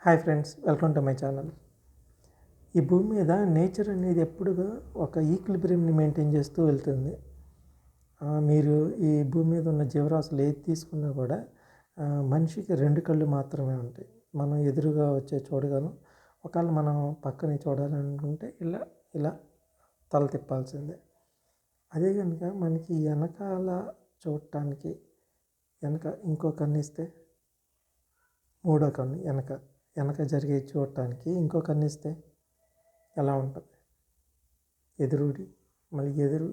Hi friends, welcome to my channel. ఈ భూమి మీద నేచర్ అనేది ఎప్పుడుగా ఒక ఈక్విలిబ్రియంని మెయింటైన్ చేస్తూ వెళ్తుంది. మీరు ఈ భూమి మీద ఉన్న జీవరాశులు ఏది తీసుకున్నా కూడా మనిషికి రెండు కళ్ళు మాత్రమే ఉంటాయి. మనం ఎదురుగా వచ్చే చూడగలం. ఒకవేళ మనం పక్కనే చూడాలనుకుంటే ఇలా ఇలా తల తిప్పాల్సిందే. అదే కనుక మనకి వెనకాల చూడటానికి వెనక ఇంకో కన్ను ఇస్తే, మూడో కన్ను వెనక జరిగే చూడటానికి ఇంకో కన్ను ఇస్తే ఎలా ఉంటుంది? ఎదురుడి మళ్ళీ ఎదురు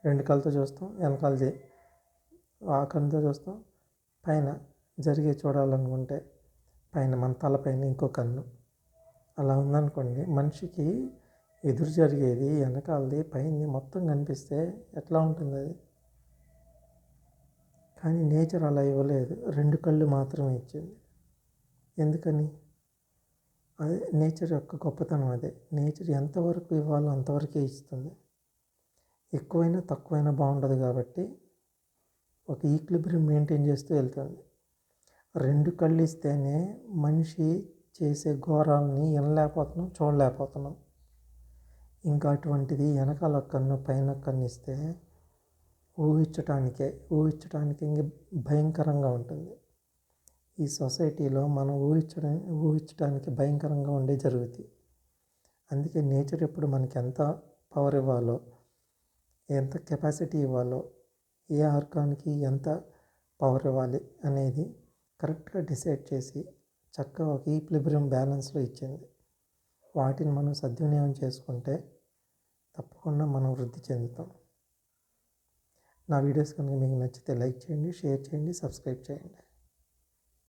రెండు కళ్ళతో చూస్తాం, వెనకాల ఆ కన్నుతో చూస్తాం. పైన జరిగే చూడాలనుకుంటే పైన మన తలపైన ఇంకో కన్ను. అలా ఉందనుకోండి, మనిషికి ఎదురు జరిగేది వెనకాలది పైన మొత్తం కనిపిస్తే ఎట్లా ఉంటుంది అది? కానీ నేచర్ అలా ఇవ్వలేదు, రెండు కళ్ళు మాత్రమే ఇచ్చింది. ఎందుకని? అదే నేచర్ యొక్క గొప్పతనం. అదే నేచర్ ఎంతవరకు ఇవ్వాలో అంతవరకే ఇస్తుంది. ఎక్కువైనా తక్కువైనా బాగుండదు కాబట్టి ఒక ఈక్విలిబ్రియం మెయింటైన్ చేస్తూ వెళ్తుంది. రెండు కళ్ళు ఇస్తేనే మనిషి చేసే ఘోరాలని వినలేకపోతున్నాం, చూడలేకపోతున్నాం. ఇంకా అటువంటిది వెనకాల కన్ను పైన కన్ను ఇస్తే ఊహించటానికి ఇంక భయంకరంగా ఉంటుంది. ఈ సొసైటీలో మనం ఊహించడానికి భయంకరంగా ఉండే జరుగుతాయి. అందుకే నేచర్ ఎప్పుడు మనకి ఎంత పవర్ ఇవ్వాలో, ఎంత కెపాసిటీ ఇవ్వాలో, ఏ ఆర్గాన్కి ఎంత పవర్ ఇవ్వాలి అనేది కరెక్ట్గా డిసైడ్ చేసి చక్కగా ఒక ఈక్విలిబ్రియం బ్యాలెన్స్లో ఇచ్చింది. వాటిని మనం సద్వినియోగం చేసుకుంటే తప్పకుండా మనం వృద్ధి చెందుతాం. నా వీడియోస్ కనుక మీకు నచ్చితే లైక్ చేయండి, షేర్ చేయండి, సబ్స్క్రైబ్ చేయండి.